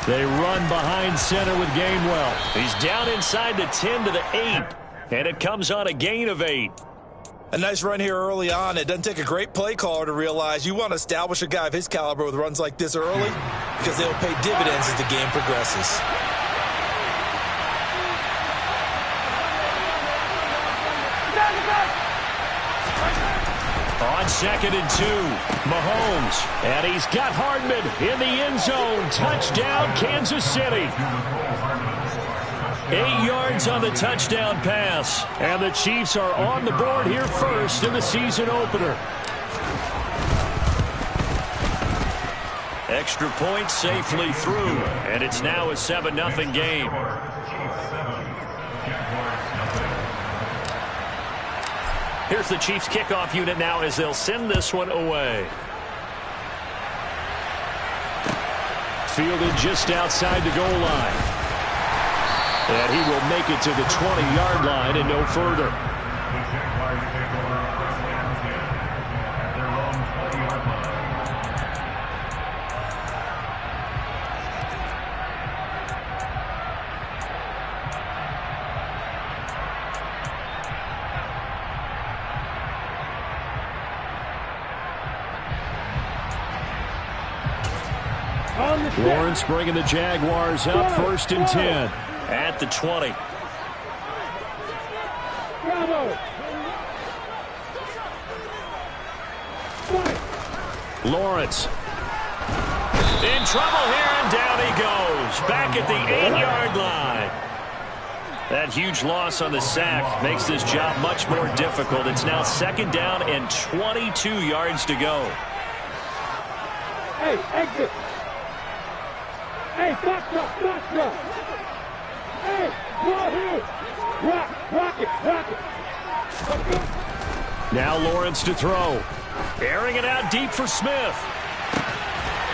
They run behind center with Gainwell. He's down inside the 10 to the 8, and it comes on a gain of 8. A nice run here early on. It doesn't take a great play caller to realize you want to establish a guy of his caliber with runs like this early because they'll pay dividends as the game progresses. On 2nd and 2, Mahomes. And he's got Hardman in the end zone. Touchdown, Kansas City. 8 yards on the touchdown pass. And the Chiefs are on the board here first in the season opener. Extra point safely through. And it's now a 7-0 game. Here's the Chiefs kickoff unit now as they'll send this one away. Fielded just outside the goal line. And he will make it to the 20-yard line and no further. Lawrence bringing the Jaguars up 1st and 10 at the 20. Lawrence in trouble here, and down he goes. Back at the 8-yard line. That huge loss on the sack makes this job much more difficult. It's now 2nd down and 22 yards to go. Hey, exit. Hey, stop. Hey, ball here. Rock it. Now Lawrence to throw. Airing it out deep for Smith.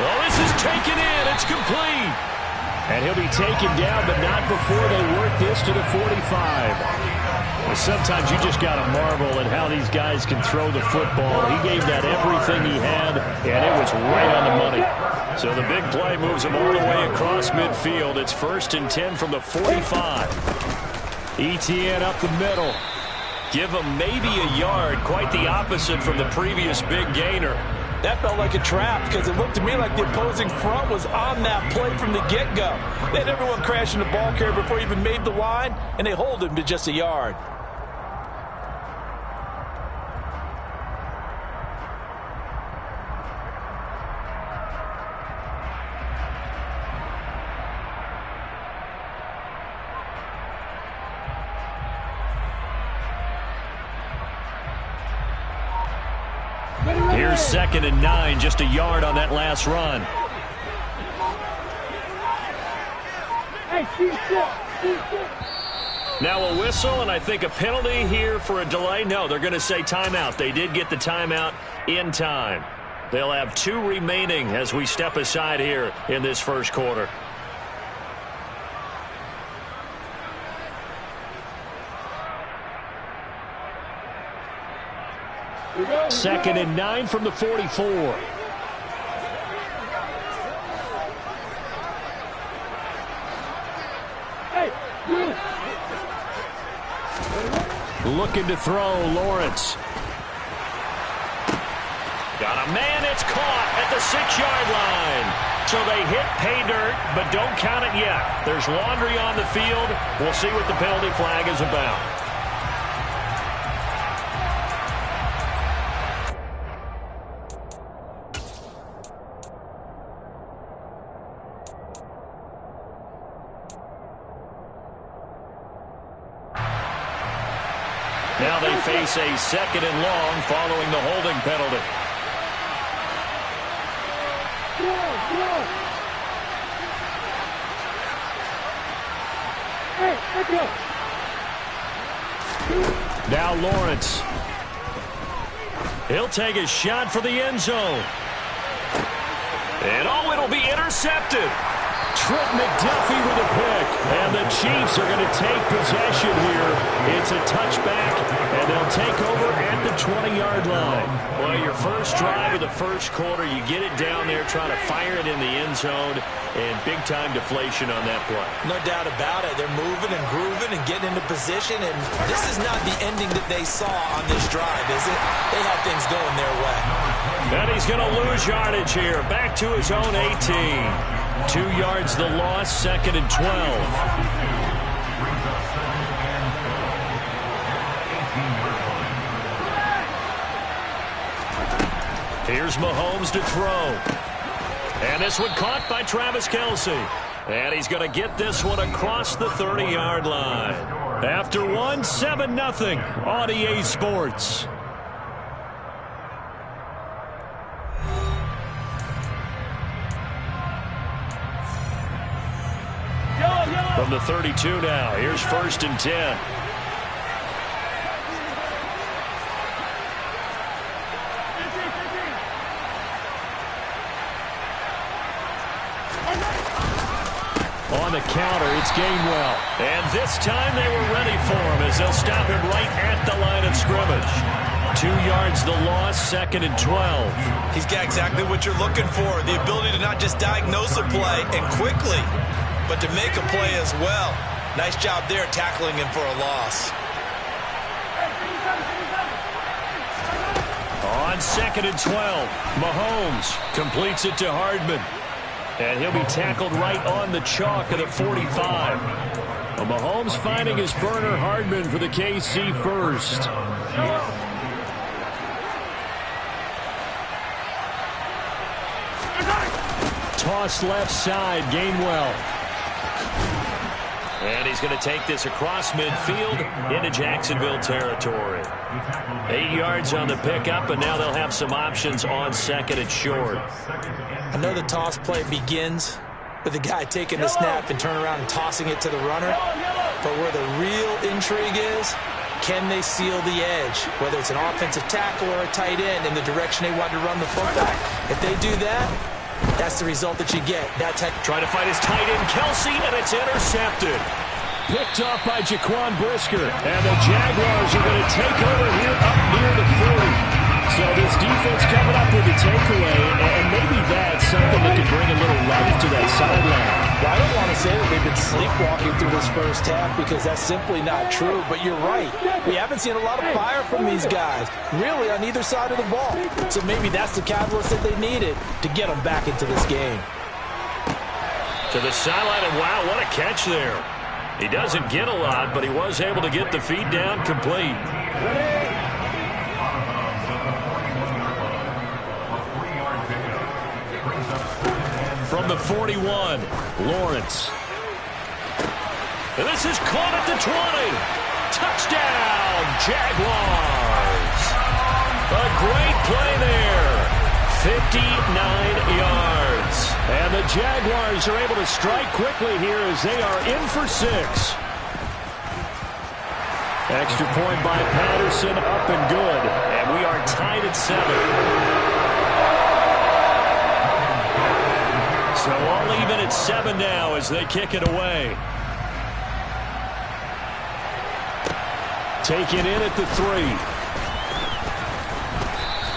Oh, this is taken in. It's complete. And he'll be taken down, but not before they work this to the 45. Well, sometimes you just got to marvel at how these guys can throw the football. He gave that everything he had, and it was right on the money. So the big play moves him all the way across midfield. It's 1st and 10 from the 45. ETN up the middle. Give him maybe a yard. Quite the opposite from the previous big gainer. That felt like a trap because it looked to me like the opposing front was on that play from the get-go. They had everyone crashing the ball carrier before he even made the line, and they hold him to just a yard. Here's 2nd and 9, just a yard on that last run. Now a whistle, and I think a penalty here for a delay. No, they're going to say timeout. They did get the timeout in time. They'll have 2 remaining as we step aside here in this first quarter. Second and 9 from the 44. Looking to throw, Lawrence. Got a man, it's caught at the 6-yard line. So they hit pay dirt, but don't count it yet. There's laundry on the field. We'll see what the penalty flag is about. Now they face a 2nd and long following the holding penalty. Now Lawrence. He'll take a shot for the end zone. And oh, it'll be intercepted. Trent McDuffie with a pick. And the Chiefs are going to take possession here. It's a touchback, and they'll take over at the 20-yard line. Well, your first drive of the first quarter, you get it down there, trying to fire it in the end zone, and big-time deflation on that play. No doubt about it. They're moving and grooving and getting into position, and this is not the ending that they saw on this drive, is it? They had things going their way. And he's going to lose yardage here. Back to his own 18. 2 yards the loss, 2nd and 12. Here's Mahomes to throw. And this one caught by Travis Kelce. And he's going to get this one across the 30-yard line. After one, 7-0 on EA Sports. From the 32 now, here's 1st and 10. On the counter, it's Gainwell. And this time they were ready for him as they'll stop him right at the line of scrimmage. 2 yards the loss, 2nd and 12. He's got exactly what you're looking for, the ability to not just diagnose a play and quickly, but to make a play as well. Nice job there tackling him for a loss. On 2nd and 12, Mahomes completes it to Hardman. And he'll be tackled right on the chalk of the 45. Well, Mahomes finding his burner, Hardman for the KC first. Toss left side, Gainwell. And he's going to take this across midfield into Jacksonville territory. 8 yards on the pickup, and now they'll have some options on 2nd and short. I know the toss play begins with the guy taking the snap and turn around and tossing it to the runner. But where the real intrigue is, can they seal the edge? Whether it's an offensive tackle or a tight end in the direction they want to run the football. If they do that, that's the result that you get. Trying to find his tight end, Kelce, and it's intercepted. Picked off by Jaquan Brisker. And the Jaguars are going to take over here up near the 40. So this defense coming up with a takeaway, and maybe that's something that can bring a little life to that sideline. Well, I don't want to say that they've been sleepwalking through this first half because that's simply not true, but you're right. We haven't seen a lot of fire from these guys, really, on either side of the ball. So maybe that's the catalyst that they needed to get them back into this game. To the sideline, and wow, what a catch there. He doesn't get a lot, but he was able to get the feed down complete. From the 41, Lawrence. And this is caught at the 20. Touchdown, Jaguars. A great play there. 59 yards. And the Jaguars are able to strike quickly here as they are in for 6. Extra point by Patterson, up and good. And we are tied at 7. So all even at 7 now as they kick it away. Taken in at the 3.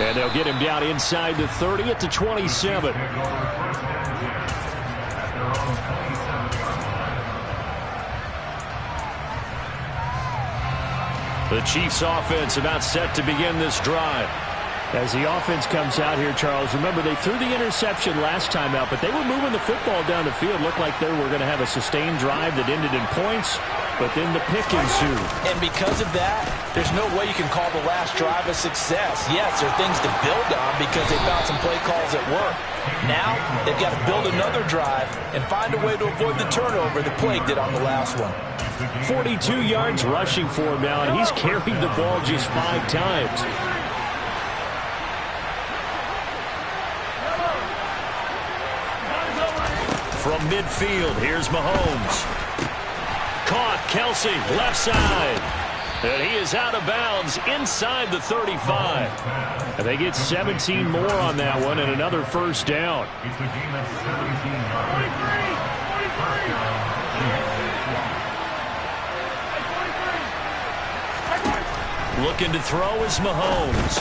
And they'll get him down inside the 30 at the 27. The Chiefs offense about set to begin this drive. As the offense comes out here, Charles, remember they threw the interception last time out, but they were moving the football down the field. Looked like they were going to have a sustained drive that ended in points, but then the pick ensued. And because of that, there's no way you can call the last drive a success. Yes, there are things to build on because they found some play calls that work. Now, they've got to build another drive and find a way to avoid the turnover that plagued it on the last one. 42 yards rushing for him now, and he's carried the ball just 5 times. From midfield, here's Mahomes. Caught, Kelce, left side. And he is out of bounds inside the 35. And they get 17 more on that one and another first down. Looking to throw is Mahomes.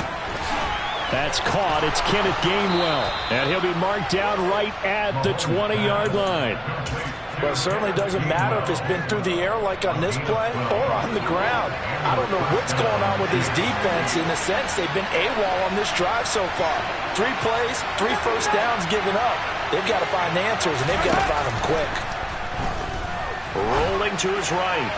That's caught. It's Kenneth Gainwell. And he'll be marked down right at the 20-yard line. Well, it certainly doesn't matter if it's been through the air like on this play or on the ground. I don't know what's going on with this defense. In a sense, they've been AWOL on this drive so far. 3 plays, 3 first downs given up. They've got to find answers, and they've got to find them quick. Rolling to his right.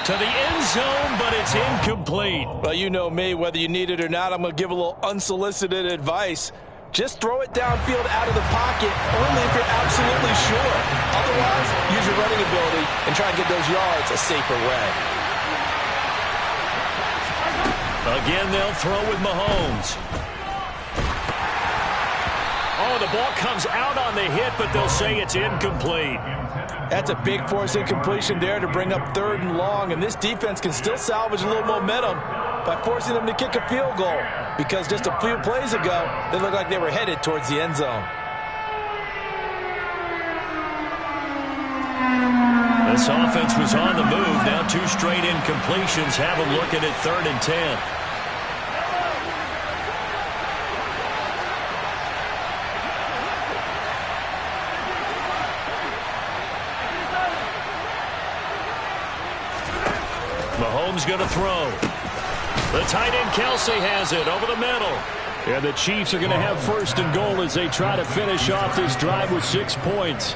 To the end zone, but it's incomplete. Well, you know me. Whether you need it or not, I'm going to give a little unsolicited advice. Just throw it downfield out of the pocket, only if you're absolutely sure. Otherwise, use your running ability and try and get those yards a safer way. Again, they'll throw with Mahomes. Oh, the ball comes out on the hit, but they'll say it's incomplete. That's a big force incompletion there to bring up 3rd and long, and this defense can still salvage a little momentum by forcing them to kick a field goal, because just a few plays ago, they looked like they were headed towards the end zone. This offense was on the move. Now 2 straight incompletions. Have them looking at 3rd and 10. Mahomes going to throw. The tight end Kelsey has it over the middle. And the Chiefs are going to have 1st and goal as they try to finish off this drive with 6 points.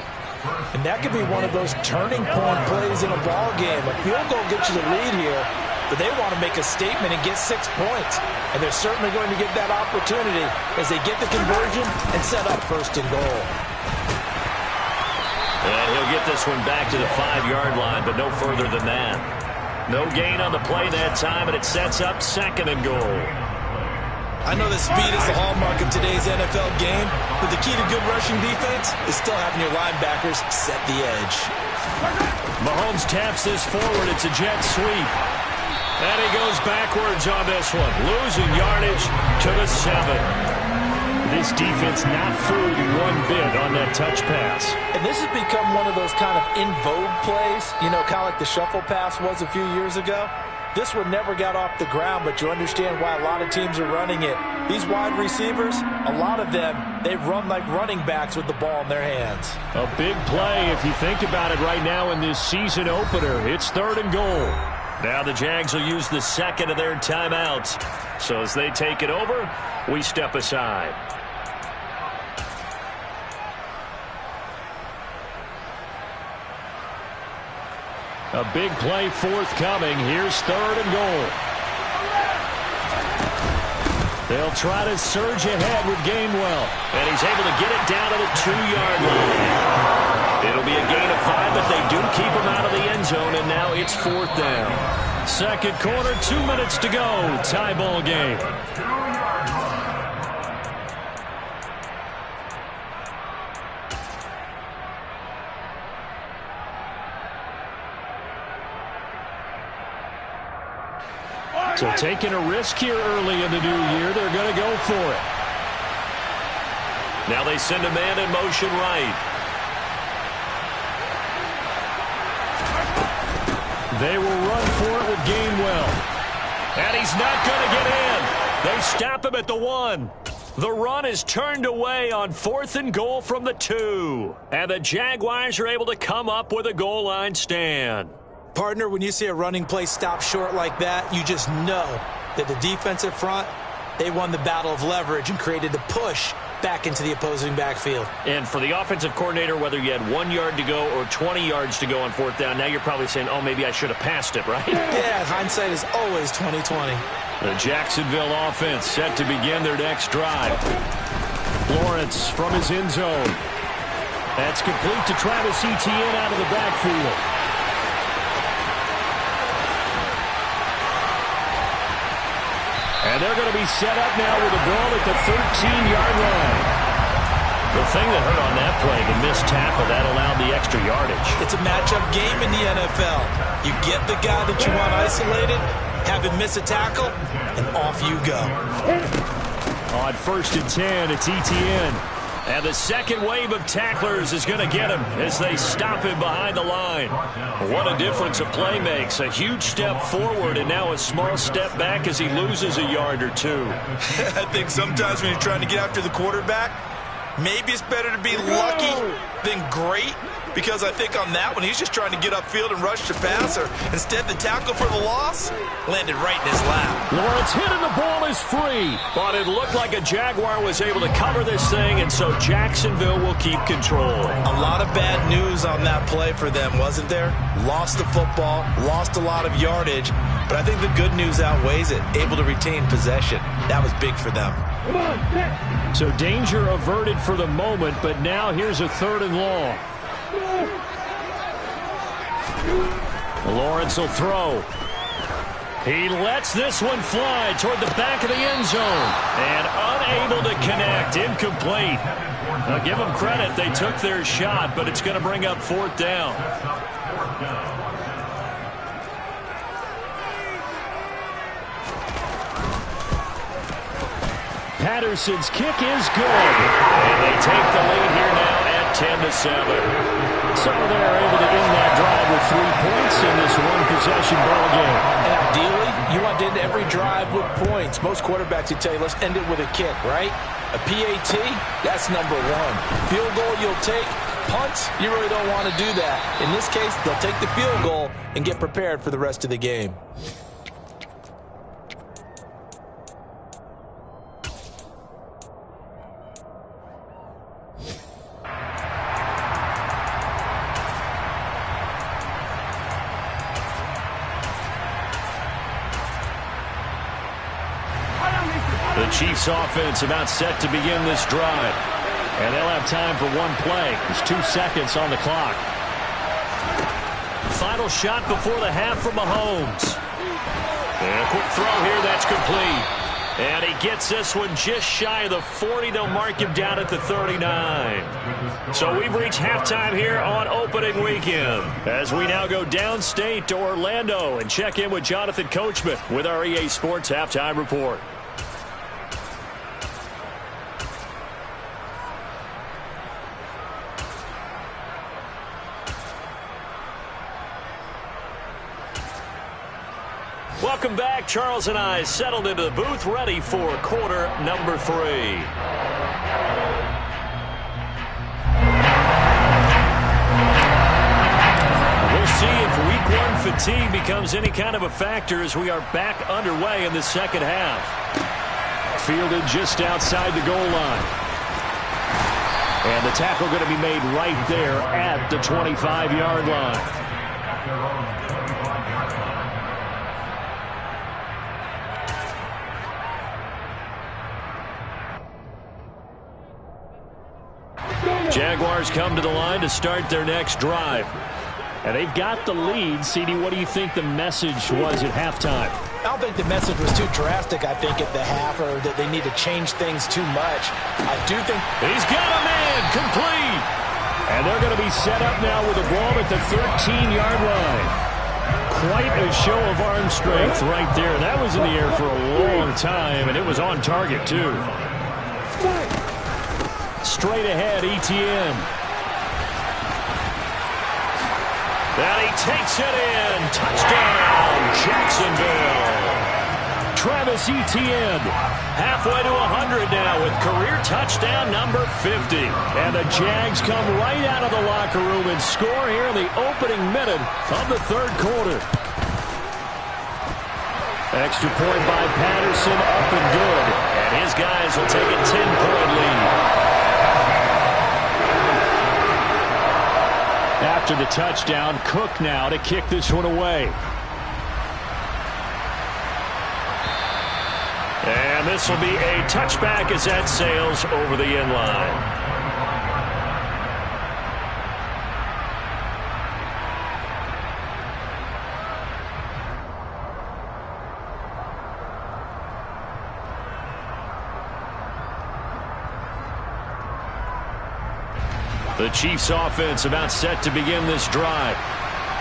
And that could be one of those turning point plays in a ball game. A field goal gets you the lead here, but they want to make a statement and get 6 points. And they're certainly going to get that opportunity as they get the conversion and set up 1st and goal. And he'll get this one back to the 5-yard line, but no further than that. No gain on the play that time, and it sets up 2nd and goal. I know that speed is the hallmark of today's NFL game, but the key to good rushing defense is still having your linebackers set the edge. Mahomes taps this forward. It's a jet sweep. And he goes backwards on this one, losing yardage to the 7. This defense not fooled one bit on that touch pass. And this has become one of those kind of in vogue plays, you know, kind of like the shuffle pass was a few years ago. This one never got off the ground, but you understand why a lot of teams are running it. These wide receivers, a lot of them, they run like running backs with the ball in their hands. A big play if you think about it right now in this season opener. It's 3rd and goal. Now the Jags will use the 2nd of their timeouts. So as they take it over, we step aside. A big play forthcoming. Here's 3rd and goal. They'll try to surge ahead with Gainwell. And he's able to get it down to the 2-yard line. It'll be a gain of 5, but they do keep him out of the end zone, and now it's 4th down. 2nd quarter, 2 minutes to go. Tie ball game. So taking a risk here early in the new year, they're going to go for it. Now they send a man in motion right. They will run for it with Gainwell. And he's not going to get in. They stop him at the 1. The run is turned away on 4th and goal from the 2. And the Jaguars are able to come up with a goal line stand. Partner, when you see a running play stop short like that, you just know that the defensive front, they won the battle of leverage and created the push back into the opposing backfield. And for the offensive coordinator, whether you had 1 yard to go or 20 yards to go on 4th down, now you're probably saying, oh, maybe I should have passed it, right? Yeah, hindsight is always 20/20. The Jacksonville offense set to begin their next drive. Lawrence from his end zone. That's complete to Travis Etienne out of the backfield. And they're going to be set up now with the ball at the 13-yard line. The thing that hurt on that play, the missed tackle, that allowed the extra yardage. It's a matchup game in the NFL. You get the guy that you want isolated, have him miss a tackle, and off you go. On 1st and 10, it's Etienne. And the second wave of tacklers is going to get him as they stop him behind the line. What a difference a play makes. A huge step forward and now a small step back as he loses a yard or two. I think sometimes when you're trying to get after the quarterback, maybe it's better to be lucky than great, because I think on that one, he's just trying to get upfield and rush the passer. Instead, the tackle for the loss landed right in his lap. Lawrence hit and the ball is free. But it looked like a Jaguar was able to cover this thing, and so Jacksonville will keep control. A lot of bad news on that play for them, wasn't there? Lost the football, lost a lot of yardage, but I think the good news outweighs it. Able to retain possession. That was big for them. So danger averted for the moment, but now here's a 3rd and long. Lawrence will throw. He lets this one fly toward the back of the end zone and unable to connect. Incomplete. Now give them credit. They took their shot, but it's going to bring up 4th down. Patterson's kick is good. And they take the lead here now at 10-7. So they're able to end that drive with 3 points in this one-possession ball game. And ideally, you want to end every drive with points. Most quarterbacks would tell you, let's end it with a kick, right? A PAT, that's number 1. Field goal you'll take. Punts, you really don't want to do that. In this case, they'll take the field goal and get prepared for the rest of the game. The Chiefs offense about set to begin this drive. And they'll have time for one play. There's 2 seconds on the clock. Final shot before the half from Mahomes. And a quick throw here, that's complete. And he gets this one just shy of the 40. They'll mark him down at the 39. So we've reached halftime here on opening weekend, as we now go downstate to Orlando and check in with Jonathan Coachman with our EA Sports Halftime Report. Welcome back. Charles and I settled into the booth, ready for quarter number 3. We'll see if week 1 fatigue becomes any kind of a factor as we are back underway in the second half. Fielded just outside the goal line. And the tackle going to be made right there at the 25-yard line. Jaguars come to the line to start their next drive. And they've got the lead. CD, what do you think the message was at halftime? I don't think the message was too drastic, I think, at the half, or that they need to change things too much. I do think... He's got a man, complete! And they're going to be set up now with the ball at the 13-yard line. Quite a show of arm strength right there. That was in the air for a long time, and it was on target, too. Straight ahead, Etienne. And he takes it in. Touchdown, Jacksonville. Travis Etienne, halfway to 100 now with career touchdown number 50. And the Jags come right out of the locker room and score here in the opening minute of the 3rd quarter. Extra point by Patterson, up and good. And his guys will take a 10-point lead. After the touchdown, Cook now to kick this one away. And this will be a touchback as that sails over the end line. The Chiefs offense about set to begin this drive.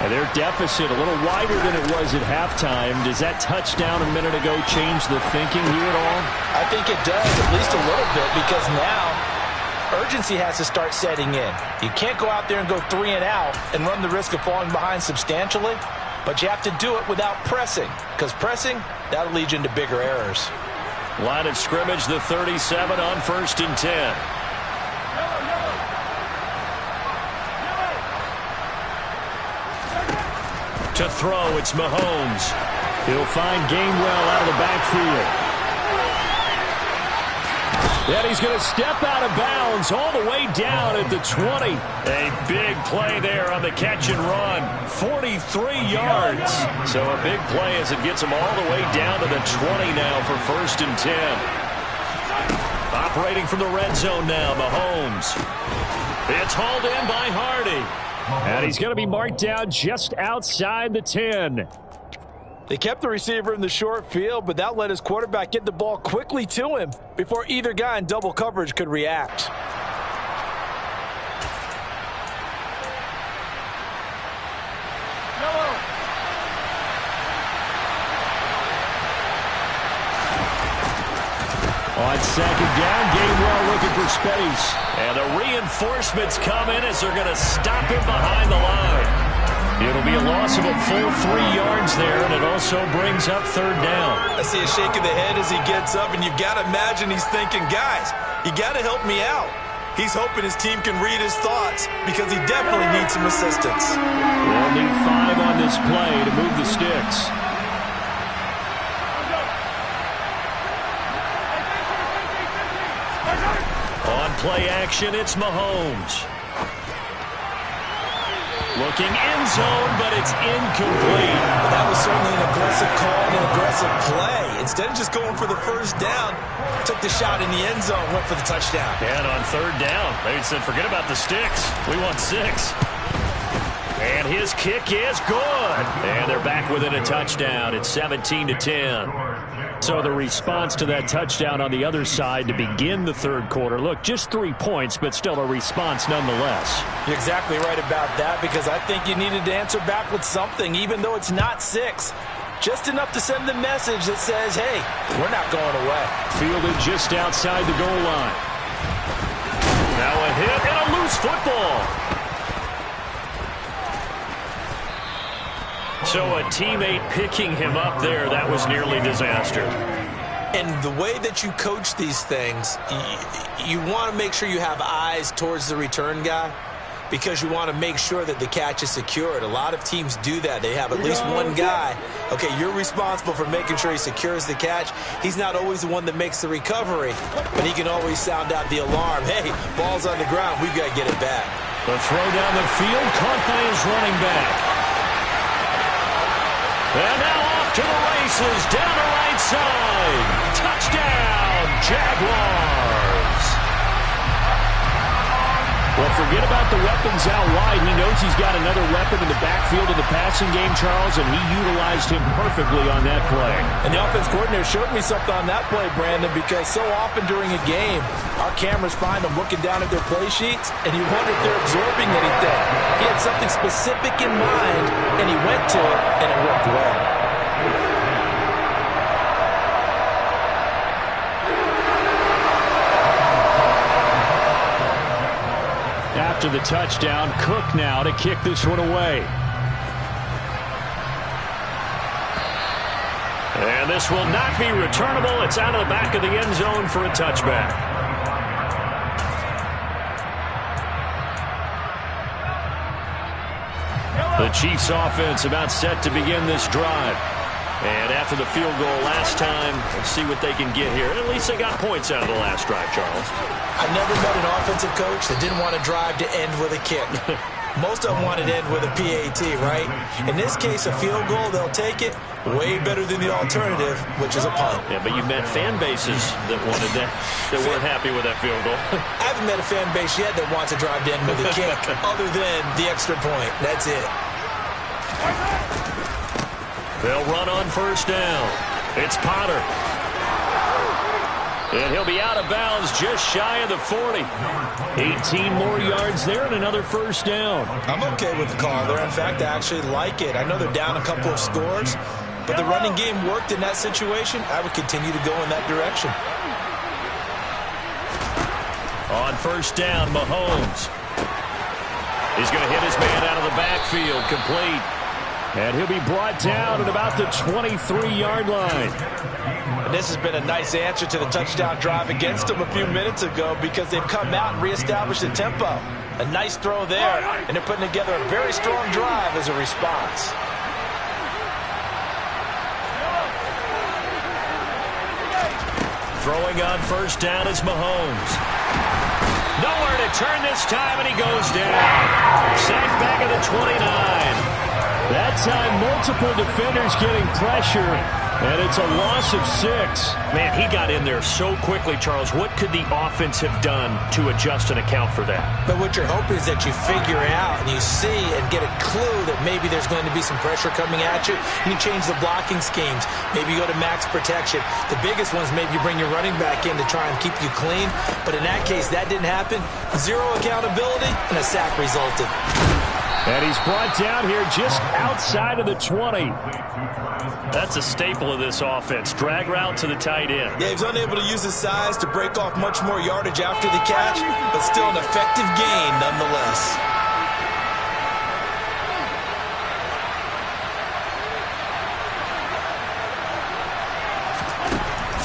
And their deficit a little wider than it was at halftime. Does that touchdown a minute ago change the thinking here at all? I think it does, at least a little bit, because now urgency has to start setting in. You can't go out there and go 3 and out and run the risk of falling behind substantially, but you have to do it without pressing, because pressing, that'll lead you into bigger errors. Line of scrimmage, the 37 on 1st and 10. To throw, it's Mahomes. He'll find Gainwell out of the backfield. And he's going to step out of bounds all the way down at the 20. A big play there on the catch and run. 43 yards. So a big play as it gets him all the way down to the 20 now for 1st and 10. Operating from the red zone now, Mahomes. It's hauled in by Hardy. And he's going to be marked down just outside the 10. They kept the receiver in the short field, but that let his quarterback get the ball quickly to him before either guy in double coverage could react. On 2nd down, Gainwell looking for space. And the reinforcements come in as they're going to stop him behind the line. It'll be a loss of a full 3 yards there, and it also brings up 3rd down. I see a shake of the head as he gets up, and you've got to imagine he's thinking, guys, you got to help me out. He's hoping his team can read his thoughts because he definitely needs some assistance. They'll need 5 on this play to move the sticks. On play action, it's Mahomes. Looking end zone, but it's incomplete. That was certainly an aggressive call and an aggressive play. Instead of just going for the 1st down, took the shot in the end zone, went for the touchdown. And on 3rd down, they said, forget about the sticks. We want 6. And his kick is good. And they're back within a touchdown. It's 17-10. So the response to that touchdown on the other side to begin the 3rd quarter. Look, just 3 points, but still a response nonetheless. You're exactly right about that, because I think you needed to answer back with something, even though it's not 6. Just enough to send the message that says, hey, we're not going away. Fielded just outside the goal line. Now a hit and a loose football. So a teammate picking him up there, that was nearly disaster. And the way that you coach these things, you want to make sure you have eyes towards the return guy, because you want to make sure that the catch is secured. A lot of teams do that. They have at least one guy. Okay, you're responsible for making sure he secures the catch. He's not always the one that makes the recovery, but he can always sound out the alarm. Hey, ball's on the ground. We've got to get it back. The throw down the field, caught by his running back. And now off to the races, down the right side. Touchdown, Jaguars. Well, forget about the weapons out wide. He knows he's got another weapon in the backfield of the passing game, Charles, and he utilized him perfectly on that play. And the offense coordinator showed me something on that play, Brandon, because so often during a game, our cameras find them looking down at their play sheets, and you wonder if they're absorbing anything. He had something specific in mind, and he went to it, and it worked well. After the touchdown, Cook now to kick this one away. And this will not be returnable. It's out of the back of the end zone for a touchback. The Chiefs offense about set to begin this drive. And after the field goal last time, let's see what they can get here. At least they got points out of the last drive, Charles. I've never met an offensive coach that didn't want to drive to end with a kick. Most of them wanted to end with a PAT, right? In this case, a field goal, they'll take it. Way better than the alternative, which is a punt. Yeah, but you've met fan bases that wanted that, that weren't happy with that field goal. I haven't met a fan base yet that wants to drive to end with a kick, other than the extra point. That's it. They'll run on 1st down. It's Potter. And he'll be out of bounds just shy of the 40. 18 more yards there and another 1st down. I'm okay with the call there. In fact, I actually like it. I know they're down a couple of scores, but the running game worked in that situation. I would continue to go in that direction. On first down, Mahomes. He's going to hit his man out of the backfield, complete. And he'll be brought down at about the 23-yard line. And this has been a nice answer to the touchdown drive against them a few minutes ago because they've come out and reestablished the tempo. A nice throw there, and they're putting together a very strong drive as a response. Throwing on first down is Mahomes. Nowhere to turn this time, and he goes down. Sacked back at the 29. That time, multiple defenders getting pressure, and it's a loss of 6. Man, he got in there so quickly, Charles. What could the offense have done to adjust and account for that? But what you're hoping is that you figure out and you see and get a clue that maybe there's going to be some pressure coming at you, and you change the blocking schemes. Maybe you go to max protection. The biggest ones, maybe you bring your running back in to try and keep you clean. But in that case, that didn't happen. Zero accountability, and a sack resulted. And he's brought down here just outside of the 20. That's a staple of this offense. Drag route to the tight end. Yeah, he's unable to use his size to break off much more yardage after the catch, but still an effective gain nonetheless.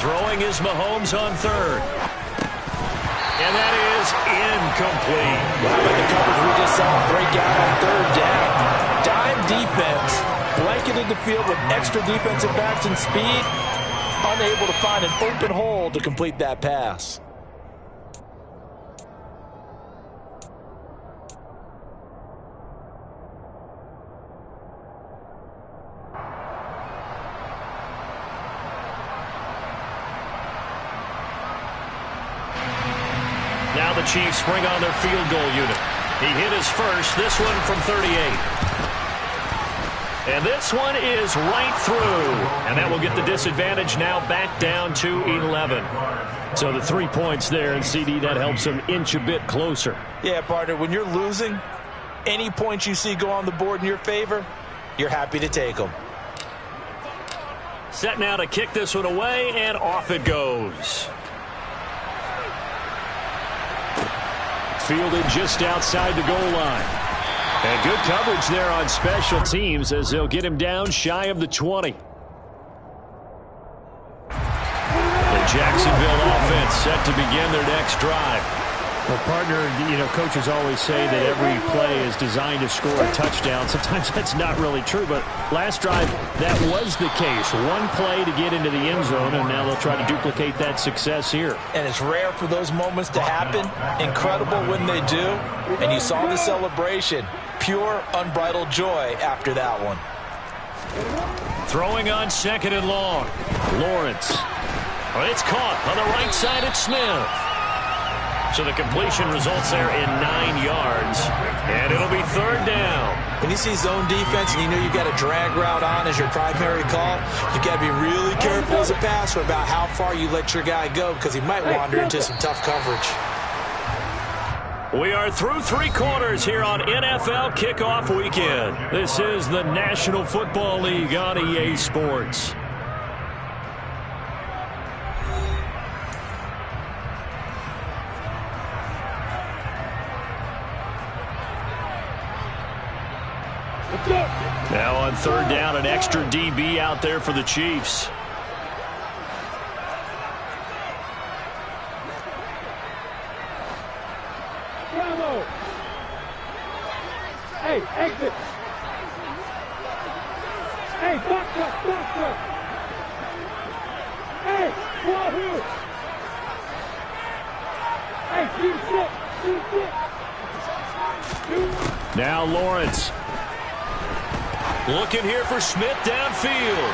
Throwing is Mahomes on third. And that is incomplete. How about the coverage we just saw break out on third down? Dime defense, blanketed the field with extra defensive backs and speed, unable to find an open hole to complete that pass. Now the Chiefs bring on their field goal unit. He hit his first, this one from 38. And this one is right through. And that will get the disadvantage now back down to 11. So the 3 points there, and CD, that helps him inch a bit closer. Yeah, partner, when you're losing, any points you see go on the board in your favor, you're happy to take them. Set now to kick this one away, and off it goes. Fielded just outside the goal line. And good coverage there on special teams as they'll get him down shy of the 20. The Jacksonville offense set to begin their next drive. Well, partner, you know, coaches always say that every play is designed to score a touchdown. Sometimes that's not really true, but last drive, that was the case. One play to get into the end zone, and now they'll try to duplicate that success here. And it's rare for those moments to happen. Incredible when they do. And you saw the celebration. Pure, unbridled joy after that one. Throwing on second and long. Lawrence. It's caught on the right side at Smith. So the completion results there in 9 yards. And it'll be third down. When you see zone defense and you know you've got a drag route on as your primary call, you've got to be really careful as a passer about how far you let your guy go because he might wander into some tough coverage. We are through 3 quarters here on NFL Kickoff Weekend. This is the National Football League on EA Sports. Now on third down, an extra DB out there for the Chiefs. Bravo! Hey, exit! Hey, box up! Hey, Wahoo! Hey, shoot it! Now Lawrence. Looking here for Smith downfield.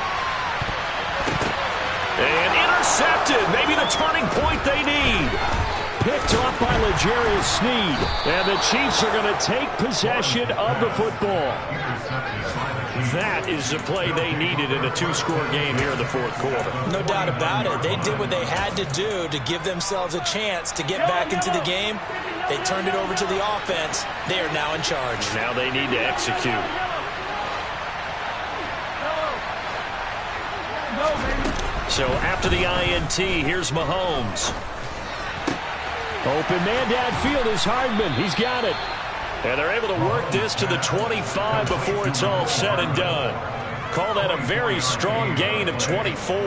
And intercepted. Maybe the turning point they need. Picked off by L'Jarius Sneed. And the Chiefs are going to take possession of the football. That is the play they needed in a 2-score game here in the fourth quarter. No doubt about it. They did what they had to do to give themselves a chance to get back into the game. They turned it over to the offense. They are now in charge. Now they need to execute. So after the INT, here's Mahomes. Open man downfield is Hardman. He's got it. And they're able to work this to the 25 before it's all said and done. Call that a very strong gain of 24.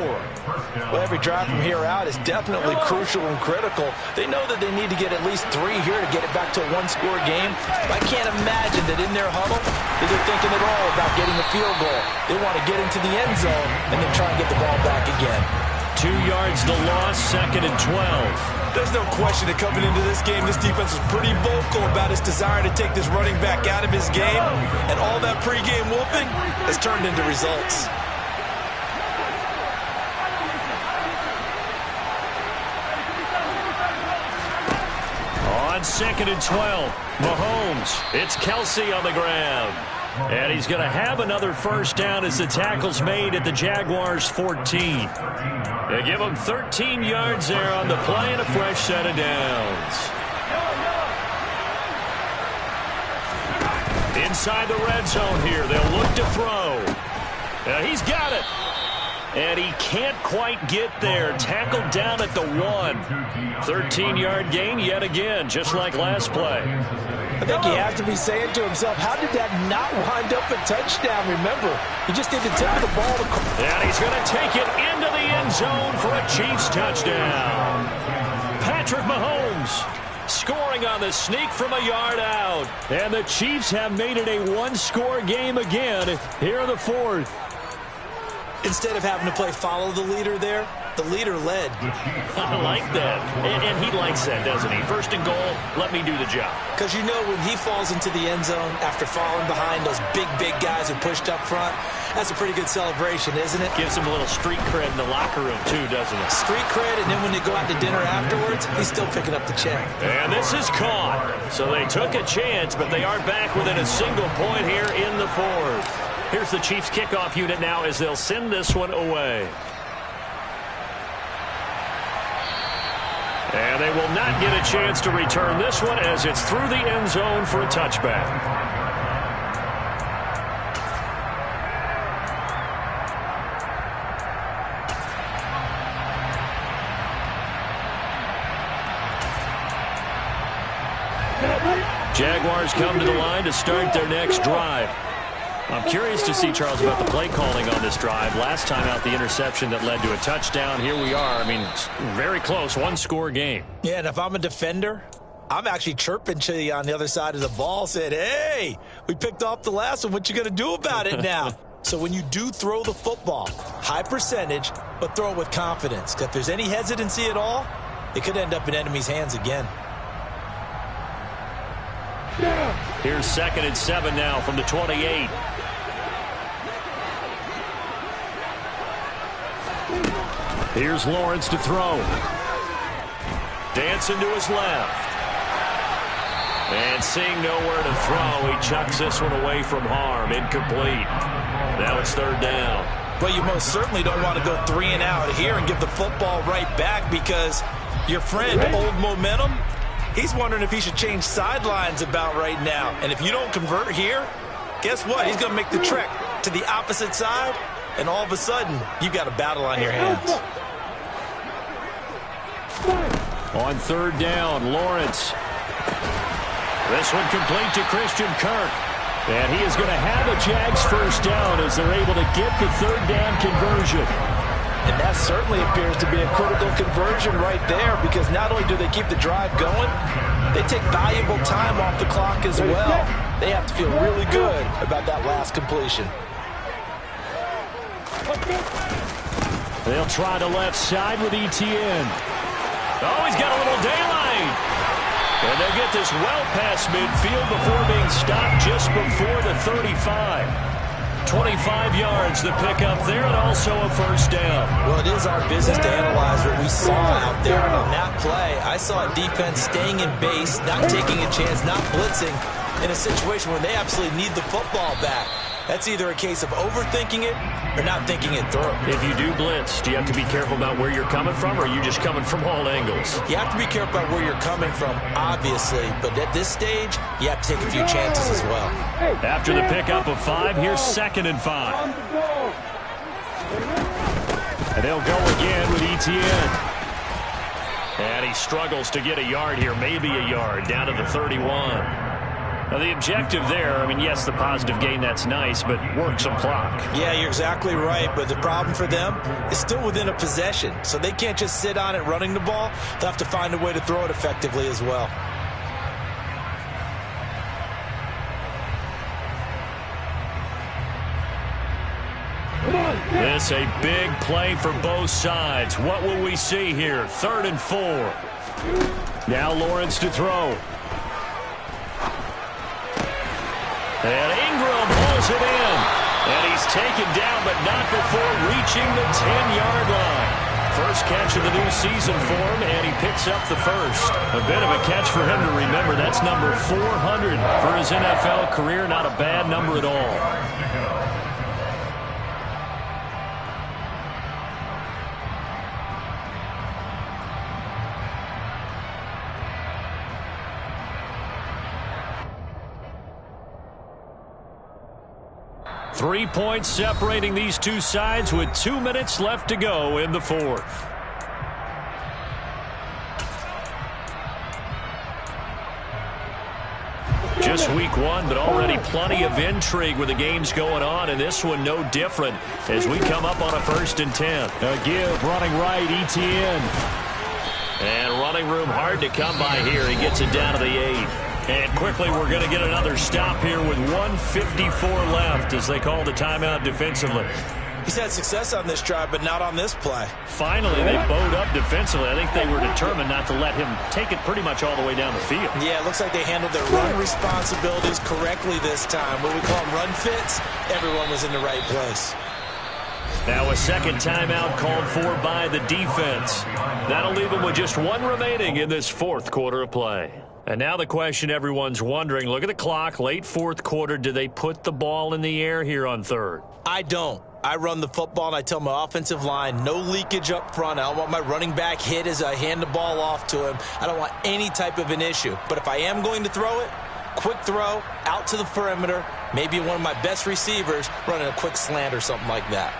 Well, every drive from here out is definitely crucial and critical. They know that they need to get at least 3 here to get it back to a one-score game. But I can't imagine that in their huddle that they're thinking at all about getting a field goal. They want to get into the end zone and then try and get the ball back again. 2 yards the loss, 2nd and 12. There's no question that coming into this game, this defense was pretty vocal about its desire to take this running back out of his game. And all that pregame wolfing has turned into results. On 2nd and 12, Mahomes. It's Kelsey on the ground. And he's going to have another first down as the tackle's made at the Jaguars' 14. They give him 13 yards there on the play and a fresh set of downs. Inside the red zone here, they'll look to throw. He's got it. And he can't quite get there. Tackled down at the 1. 13-yard gain yet again, just like last play. I think he has to be saying to himself, how did that not wind up a touchdown? Remember, he just did the tip of the ball. And he's going to take it into the end zone for a Chiefs touchdown. Patrick Mahomes scoring on the sneak from a yard out. And the Chiefs have made it a one-score game again here in the 4th. Instead of having to play follow the leader there, the leader led. I like that. And he likes that, doesn't he? 1st and goal, let me do the job. Because you know when he falls into the end zone after falling behind those big guys who pushed up front, that's a pretty good celebration, isn't it? Gives him a little street cred in the locker room, too, doesn't it? Street cred, and then when they go out to dinner afterwards, he's still picking up the check. And this is caught. So they took a chance, but they are back within a single point here in the 4th. Here's the Chiefs kickoff unit now as they'll send this one away. And they will not get a chance to return this one as it's through the end zone for a touchback. Jaguars come to the line to start their next drive. I'm curious to see, Charles, about the play calling on this drive. Last time out, the interception that led to a touchdown. Here we are. I mean, very close, one-score game. Yeah, and if I'm a defender, I'm actually chirping to you on the other side of the ball, saying, hey, we picked off the last one. What you going to do about it now? So when you do throw the football, high percentage, but throw it with confidence. Because if there's any hesitancy at all, it could end up in enemy's hands again. Here's 2nd and 7 now from the 28. Here's Lawrence to throw. Dancing to his left. And seeing nowhere to throw, he chucks this one away from harm. Incomplete. Now it's 3rd down. Well, you most certainly don't want to go 3 and out here and give the football right back because your friend, Old Momentum, he's wondering if he should change sidelines about right now. And if you don't convert here, guess what? He's going to make the trek to the opposite side, and all of a sudden, you've got a battle on your hands. On 3rd down, Lawrence. This one complete to Christian Kirk. And he is going to have a Jags first down as they're able to get the 3rd down conversion. And that certainly appears to be a critical conversion right there because not only do they keep the drive going, they take valuable time off the clock as well. They have to feel really good about that last completion. They'll try the left side with Etienne. Oh, he's got a little daylight. And they'll get this well past midfield before being stopped just before the 35. 25 yards the pickup there and also a first down. Well, it is our business to analyze what we saw out there. And on that play, I saw a defense staying in base, not taking a chance, not blitzing in a situation where they absolutely need the football back. That's either a case of overthinking it or not thinking it through. If you do blitz, do you have to be careful about where you're coming from, or are you just coming from all angles? You have to be careful about where you're coming from, obviously. But at this stage, you have to take a few chances as well. After the pickup of 5, here's 2nd and 5. And they'll go again with Etienne. And he struggles to get a yard here, maybe a yard, down to the 31. Now, the objective there, I mean, yes, the positive gain, that's nice, but work some clock. Yeah, you're exactly right, but the problem for them is still within a possession, so they can't just sit on it running the ball. They'll have to find a way to throw it effectively as well. This a big play for both sides. What will we see here? 3rd and 4. Now Lawrence to throw. And Ingram hauls it in. And he's taken down, but not before reaching the 10-yard line. First catch of the new season for him, and he picks up the first. A bit of a catch for him to remember. That's number 400 for his NFL career. Not a bad number at all. Three points separating these two sides with 2 minutes left to go in the fourth. Just week one, but already plenty of intrigue with the games going on, and this one no different as we come up on a 1st and 10. A give, running right, ETN. And running room hard to come by here. He gets it down to the 8. And quickly, we're going to get another stop here with 1:54 left as they call the timeout defensively. He's had success on this drive, but not on this play. Finally, they bowed up defensively. I think they were determined not to let him take it pretty much all the way down the field. Yeah, it looks like they handled their run responsibilities correctly this time. What we call them run fits, everyone was in the right place. Now a second timeout called for by the defense. That'll leave them with just one remaining in this fourth quarter of play. And now the question everyone's wondering, look at the clock, late fourth quarter, do they put the ball in the air here on 3rd? I don't. I run the football and I tell my offensive line, no leakage up front. I don't want my running back hit as I hand the ball off to him. I don't want any type of an issue. But if I am going to throw it, quick throw, out to the perimeter, maybe one of my best receivers running a quick slant or something like that.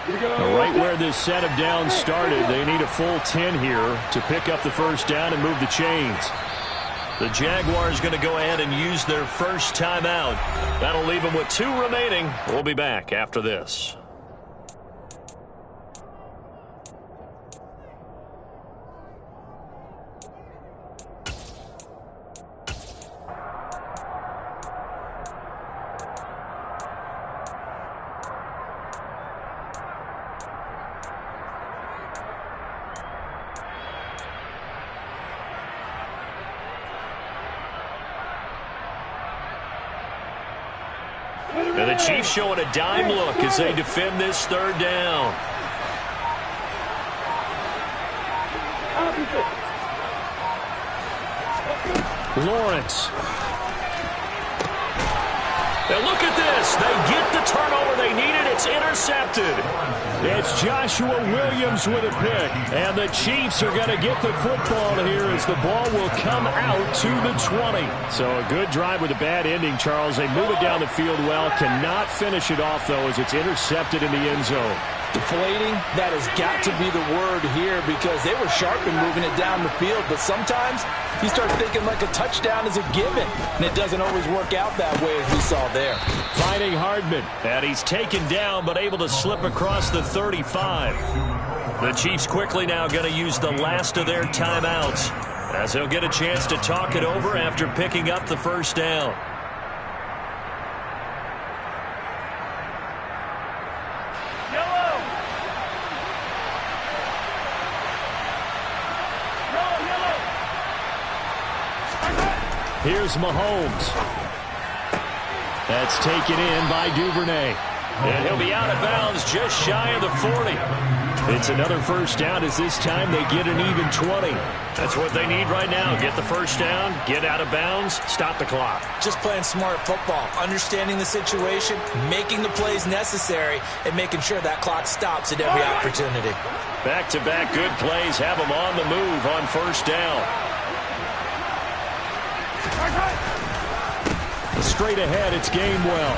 Right where this set of downs started, they need a full 10 here to pick up the first down and move the chains. The Jaguars going to go ahead and use their first timeout. That'll leave them with 2 remaining. We'll be back after this. And the Chiefs showing a dime look as they defend this 3rd down. Lawrence. Now look at this. They get the turnover they needed. It's intercepted. It's Joshua Williams with a pick. And the Chiefs are going to get the football here as the ball will come out to the 20. So a good drive with a bad ending, Charles. They move it down the field well. Cannot finish it off, though, as it's intercepted in the end zone. Deflating, that has got to be the word here because they were sharp in moving it down the field, but sometimes you start thinking like a touchdown is a given, and it doesn't always work out that way as we saw there. Finding Hardman. And he's taken down but able to slip across the 35. The Chiefs quickly now going to use the last of their timeouts as they'll get a chance to talk it over after picking up the first down. Here's Mahomes. That's taken in by Duvernay. And he'll be out of bounds just shy of the 40. It's another first down as this time they get an even 20. That's what they need right now. Get the first down, get out of bounds, stop the clock. Just playing smart football, understanding the situation, making the plays necessary, and making sure that clock stops at every opportunity. Back-to-back good plays have them on the move on first down. straight ahead, it's Gainwell.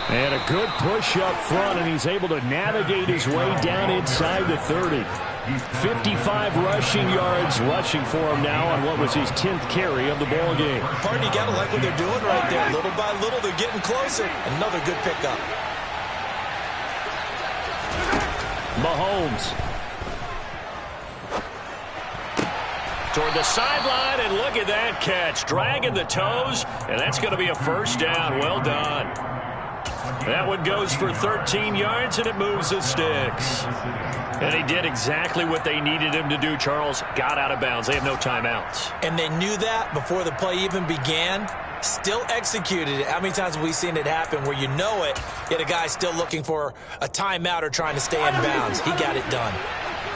And a good push up front, and he's able to navigate his way down inside the 30. 55 rushing yards rushing for him now on what was his 10th carry of the ball game. Pardon, you got to like what they're doing right there. Little by little, they're getting closer. Another good pickup. Mahomes. Toward the sideline, and look at that catch. Dragging the toes, and that's going to be a first down. Well done. That one goes for 13 yards, and it moves the sticks. And he did exactly what they needed him to do, Charles. Got out of bounds. They have no timeouts. And they knew that before the play even began. Still executed it. How many times have we seen it happen where you know it, yet a guy's still looking for a timeout or trying to stay in bounds? He got it done.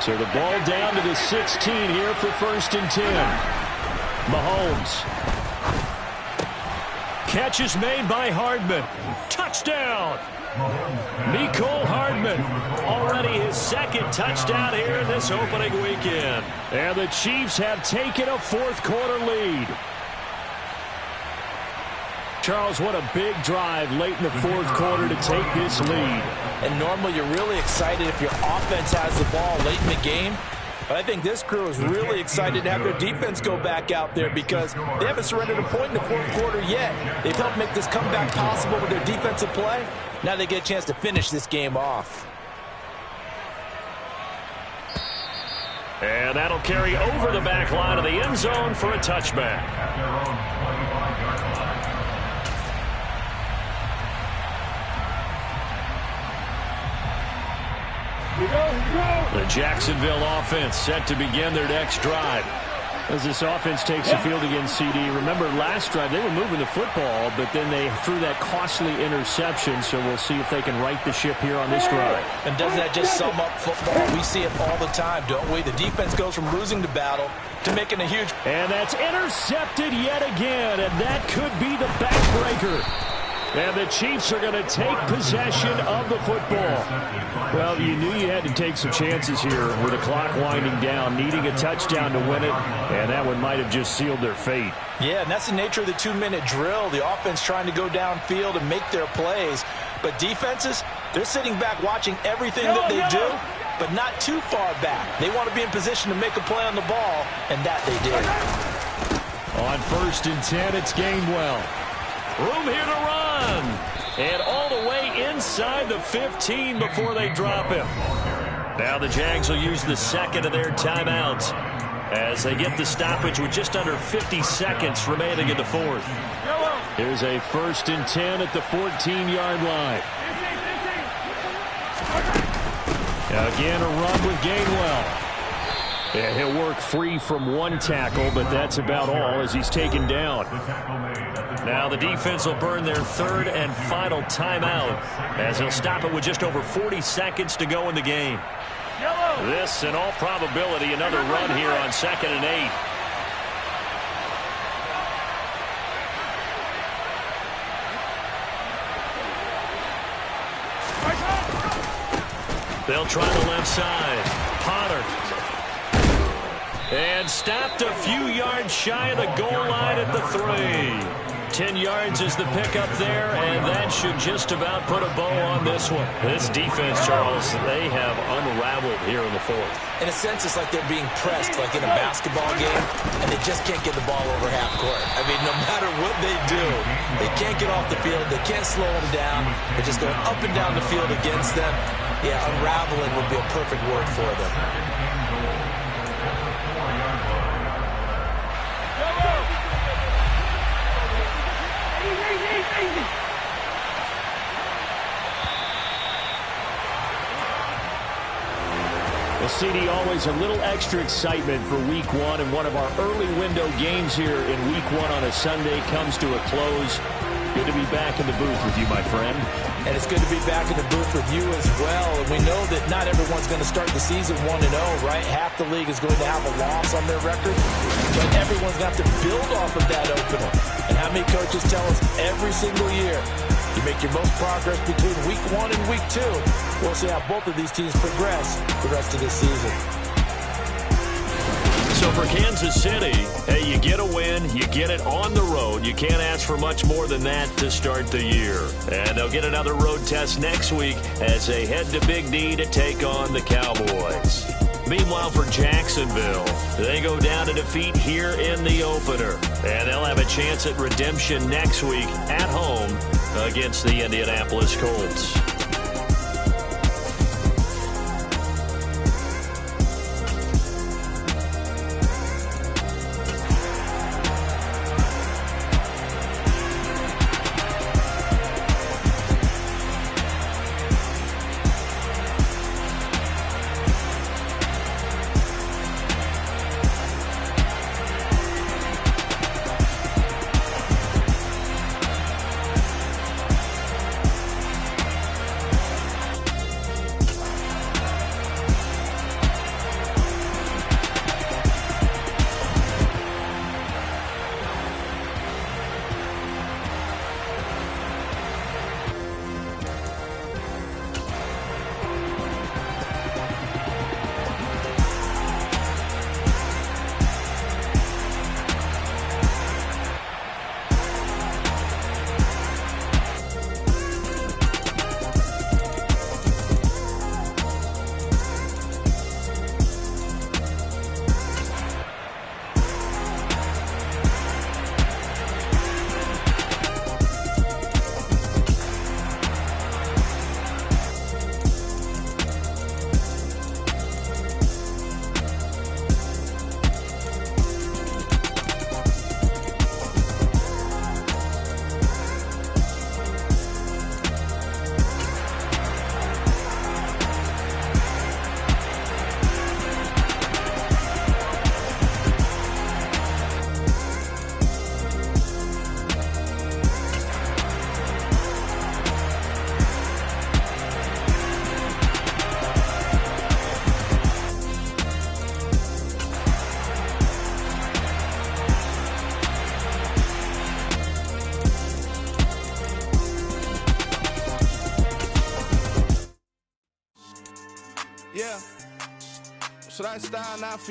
So the ball down to the 16 here for 1st and 10. Mahomes. Catch is made by Hardman. Touchdown! Mecole Hardman. Already his 2nd touchdown here in this opening weekend. And the Chiefs have taken a 4th quarter lead. Charles, what a big drive late in the 4th quarter to take this lead. And normally you're really excited if your offense has the ball late in the game. But I think this crew is really excited to have their defense go back out there because they haven't surrendered a point in the 4th quarter yet. They've helped make this comeback possible with their defensive play. Now they get a chance to finish this game off. And that'll carry over the back line of the end zone for a touchback. The Jacksonville offense set to begin their next drive. As this offense takes the field against CD, remember last drive they were moving the football, but then they threw that costly interception, so we'll see if they can right the ship here on this drive. And doesn't that just sum up football? We see it all the time, don't we? The defense goes from losing the battle to making a huge... And that's intercepted yet again, and that could be the backbreaker. And the Chiefs are going to take possession of the football. Well, you knew you had to take some chances here with the clock winding down, needing a touchdown to win it, and that one might have just sealed their fate. Yeah, and that's the nature of the 2-minute drill. The offense trying to go downfield and make their plays. But defenses, they're sitting back watching everything that they do, but not too far back. They want to be in position to make a play on the ball, and that they did. On 1st and 10, it's Gainwell. Room here to run. And all the way inside the 15 before they drop him. Now the Jags will use the 2nd of their timeouts as they get the stoppage with just under 50 seconds remaining in the 4th. Here's a 1st and 10 at the 14-yard line. Again, a run with Gainwell. And he'll work free from one tackle, but that's about all as he's taken down. Now the defense will burn their 3rd and final timeout as they'll stop it with just over 40 seconds to go in the game. This, in all probability, another run here on 2nd and 8. They'll try the left side. Potter. And stopped a few yards shy of the goal line at the 3. 10 yards is the pickup there, and that should just about put a bow on this one. This defense, Charles, they have unraveled here in the 4th. In a sense, it's like they're being pressed, like in a basketball game, and they just can't get the ball over half court. I mean, no matter what they do, they can't get off the field. They can't slow them down. They're just going up and down the field against them. Yeah, unraveling would be a perfect word for them. CD, always a little extra excitement for Week 1, and one of our early window games here in Week 1 on a Sunday comes to a close. Good to be back in the booth with you, my friend. And it's good to be back in the booth with you as well. And we know that not everyone's going to start the season 1-0, right? Half the league is going to have a loss on their record. But everyone's got to build off of that opener. And how many coaches tell us every single year, you make your most progress between Week 1 and Week 2. We'll see how both of these teams progress the rest of this season. So for Kansas City, hey, you get a win, you get it on the road. You can't ask for much more than that to start the year. And they'll get another road test next week as they head to Big D to take on the Cowboys. Meanwhile, for Jacksonville, they go down to defeat here in the opener. And they'll have a chance at redemption next week at home against the Indianapolis Colts. Yeah. So that style not for